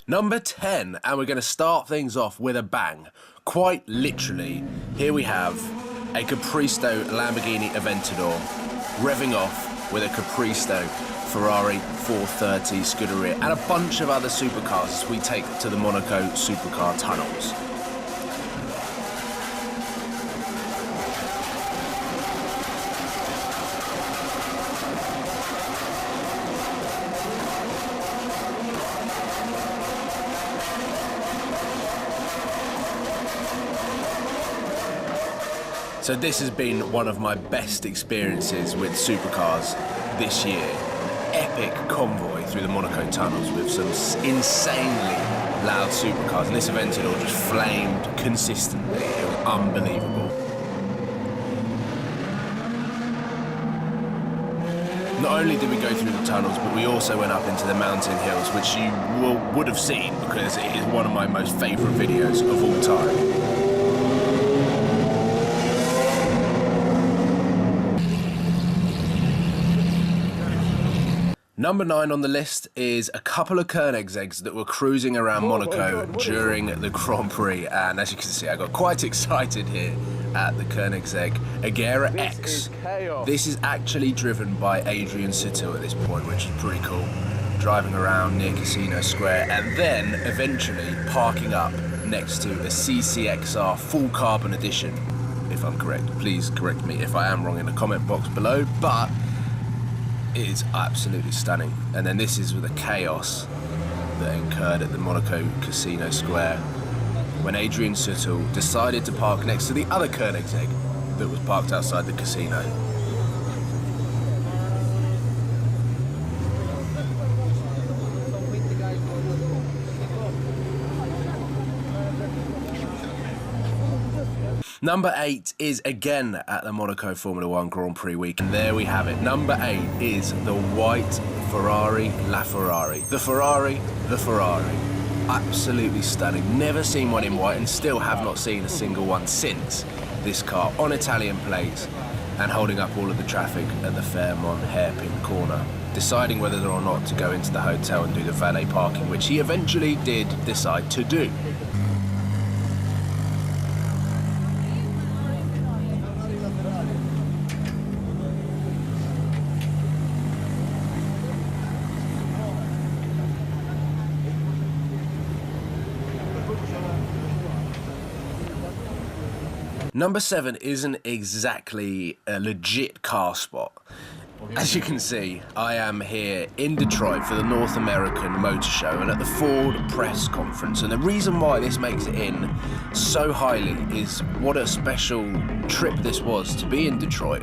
Number 10, and we're going to start things off with a bang. Quite literally, here we have a Capristo Lamborghini Aventador revving off with a Capristo Ferrari 430 Scuderia and a bunch of other supercars as we take to the Monaco supercar tunnels. So this has been one of my best experiences with supercars this year. Epic convoy through the Monaco tunnels with some insanely loud supercars, and this Aventador just flamed consistently. It was unbelievable. Not only did we go through the tunnels, but we also went up into the mountain hills, which you would have seen because it is one of my most favourite videos of all time. Number 9 on the list is a couple of Koenigseggs that were cruising around Monaco during the Grand Prix, and as you can see I got quite excited here at the Koenigsegg Agera X. This is actually driven by Adrian Sittel at this point, which is pretty cool. Driving around near Casino Square and then eventually parking up next to a CCXR full carbon edition, if I'm correct. Please correct me if I am wrong in the comment box below, but it is absolutely stunning. And then this is with the chaos that incurred at the Monaco Casino Square when Adrian Sittel decided to park next to the other Koenigsegg that was parked outside the casino. Number 8 is again at the Monaco Formula 1 Grand Prix week, and there we have it. Number 8 is the white Ferrari LaFerrari. The Ferrari. Absolutely stunning. Never seen one in white and still have not seen a single one since this car on Italian plates and holding up all of the traffic at the Fairmont hairpin corner, deciding whether or not to go into the hotel and do the valet parking, which he eventually did decide to do. Number 7 isn't exactly a legit car spot. As you can see, I am here in Detroit for the North American Motor Show and at the Ford press conference. And the reason why this makes it in so highly is what a special trip this was to be in Detroit,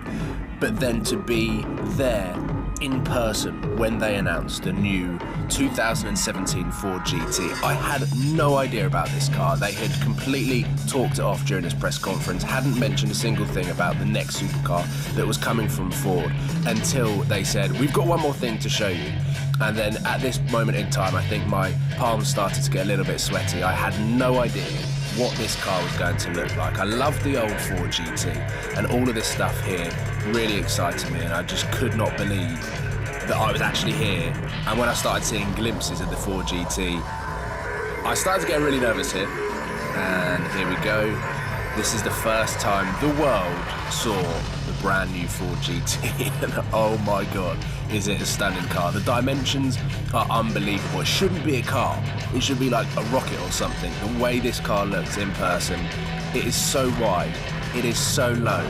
but then to be there in person when they announced the new 2017 Ford GT. I had no idea about this car. They had completely talked it off during this press conference, hadn't mentioned a single thing about the next supercar that was coming from Ford until they said, we've got one more thing to show you. And then at this moment in time, I think my palms started to get a little bit sweaty. I had no idea what this car was going to look like. I love the old Ford GT, and all of this stuff here really excited me, and I just could not believe that I was actually here. And when I started seeing glimpses of the Ford GT, I started to get really nervous here. And here we go. This is the first time the world saw the brand new Ford GT, and oh my god, is it a stunning car. The dimensions are unbelievable. It shouldn't be a car, it should be like a rocket or something. The way this car looks in person, it is so wide, it is so low.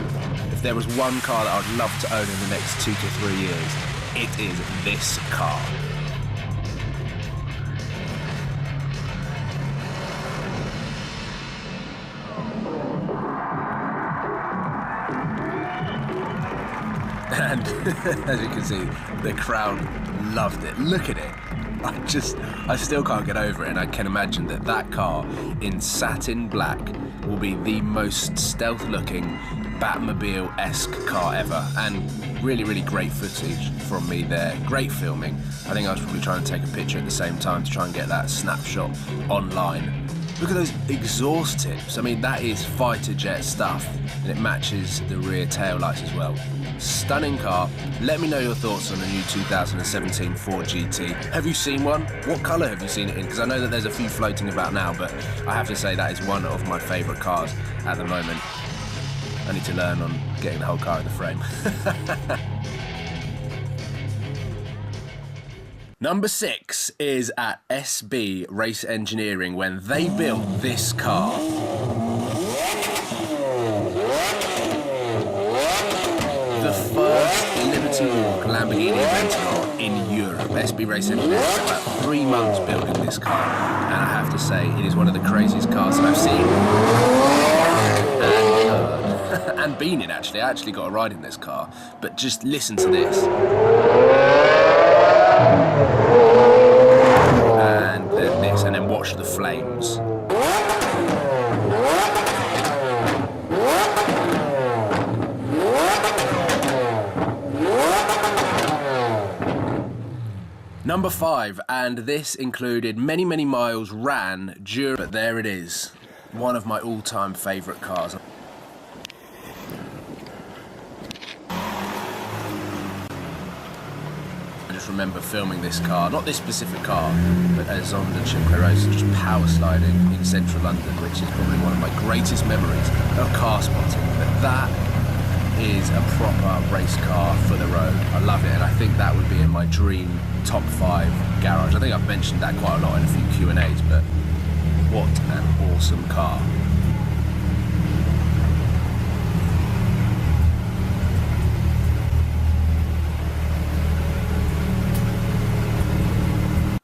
If there was one car that I'd love to own in the next 2 to 3 years, it is this car. And as you can see, the crowd loved it. Look at it. I still can't get over it, and I can imagine that that car in satin black will be the most stealth-looking Batmobile-esque car ever. And really, really great footage from me there. Great filming. I think I was probably trying to take a picture at the same time to try and get that snapshot online. Look at those exhaust tips. I mean, that is fighter jet stuff, and it matches the rear tail lights as well. Stunning car. Let me know your thoughts on the new 2017 Ford GT. Have you seen one? What colour have you seen it in? Because I know that there's a few floating about now, but I have to say that is one of my favourite cars at the moment. I need to learn on getting the whole car in the frame. Number 6 is at SB Race Engineering when they built this car. The first Liberty Walk Lamborghini Veneno in Europe. SB Race Engineering spent about 3 months building this car, and I have to say it is one of the craziest cars that I've seen and been in. Actually, I actually got a ride in this car, but just listen to this. And then this, and then watch the flames. Number 5, and this included many miles ran during, but there it is, one of my all-time favourite cars. I just remember filming this car, not this specific car, but as on the Mclaren, just power sliding in central London, which is probably one of my greatest memories of car spotting. But that is a proper race car for the road. I love it, and I think that would be in my dream top 5 garage. I think I've mentioned that quite a lot in a few Q&As, but what an awesome car.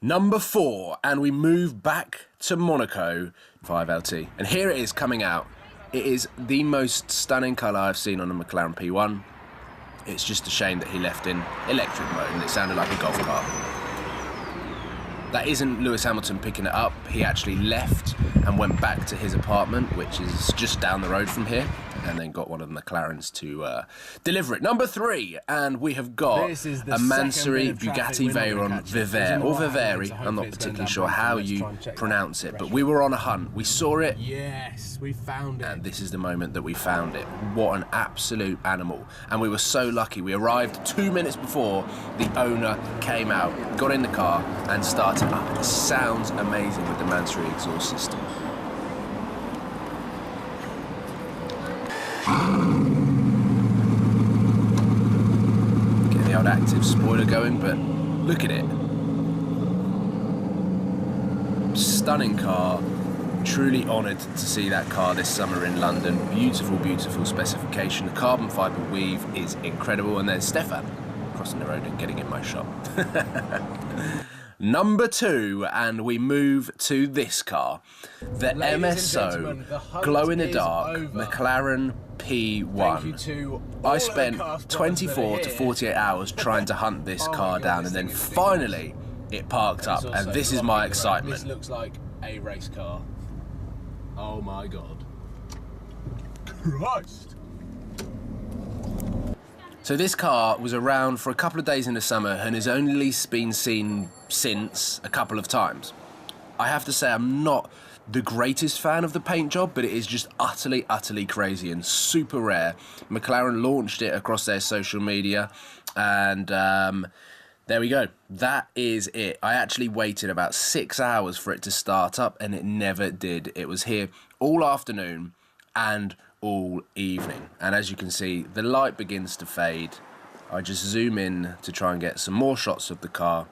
Number 4, and we move back to Monaco, 5LT. And here it is coming out. It is the most stunning colour I've seen on a McLaren P1. It's just a shame that he left in electric mode and it sounded like a golf cart. That isn't Lewis Hamilton picking it up. He actually left and went back to his apartment, which is just down the road from here, and then got one of the McLarens to deliver it. Number 3, and we have got a Mansory Bugatti Veyron Vivere, or Vivere. I'm not particularly sure how you pronounce it, but we were on a hunt. We saw it. Yes, we found it. And this is the moment that we found it. What an absolute animal. And we were so lucky. We arrived 2 minutes before the owner came out, got in the car, and started up. It sounds amazing with the Mansory exhaust system. Get the old active spoiler going, but look at it. Stunning car. Truly honoured to see that car this summer in London. Beautiful, beautiful specification. The carbon fibre weave is incredible. And there's Stefan crossing the road and getting in my shop. Number 2, and we move to this car. The MSO glow-in-the-dark McLaren P1. I spent 24 to 48 hours trying to hunt this car down, and then finally it parked up, and this is my excitement. This looks like a race car. Oh my God. Christ. So this car was around for a couple of days in the summer and has only been seen since a couple of times. I have to say I'm not the greatest fan of the paint job, but it is just utterly crazy and super rare. McLaren launched it across their social media, and there we go. That is it. I actually waited about 6 hours for it to start up, and it never did. It was here all afternoon and all evening, and as you can see, the light begins to fade. I just zoom in to try and get some more shots of the car.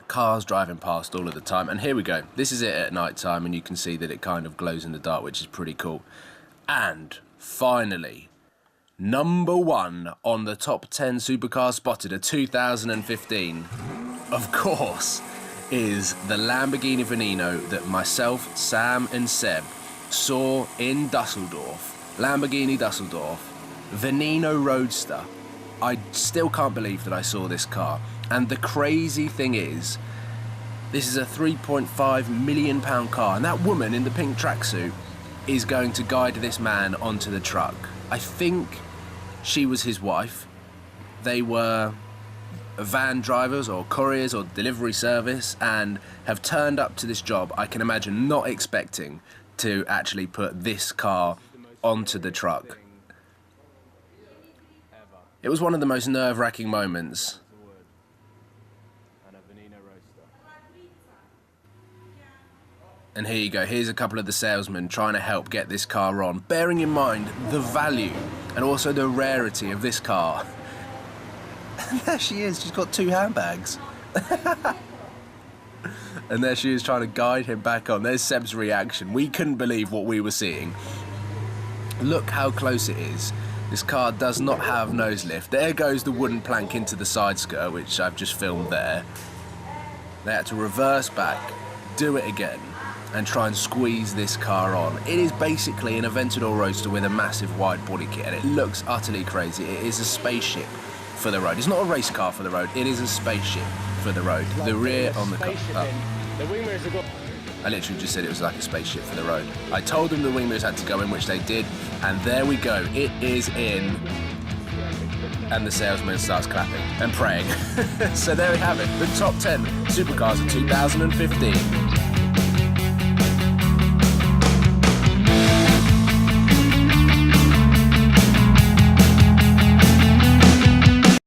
Cars driving past all of the time, and here we go. This is it at night time, and you can see that it kind of glows in the dark, which is pretty cool. And finally, number 1 on the top 10 supercars spotted of 2015, of course, is the Lamborghini Veneno that myself, Sam and Seb saw in Dusseldorf. Lamborghini Dusseldorf, Veneno Roadster. I still can't believe that I saw this car. And the crazy thing is, this is a £3.5 million car, and that woman in the pink tracksuit is going to guide this man onto the truck. I think she was his wife. They were van drivers or couriers or delivery service and have turned up to this job, I can imagine not expecting to actually put this car onto the truck. It was one of the most nerve-wracking moments. And here you go, here's a couple of the salesmen trying to help get this car on, bearing in mind the value and also the rarity of this car. And there she is, she's got 2 handbags. And there she is trying to guide him back on. There's Seb's reaction. We couldn't believe what we were seeing. Look how close it is. This car does not have nose lift. There goes the wooden plank into the side skirt, which I've just filmed there. They had to reverse back, do it again, and try and squeeze this car on. It is basically an Aventador Roadster with a massive wide body kit, and it looks utterly crazy. It is a spaceship for the road. It's not a race car for the road, it is a spaceship for the road. The rear on the car. The wing mirrors have got... I literally just said it was like a spaceship for the road. I told them the wing mirrors had to go in, which they did, and there we go. It is in. And the salesman starts clapping and praying. So there we have it, the top 10 supercars of 2015.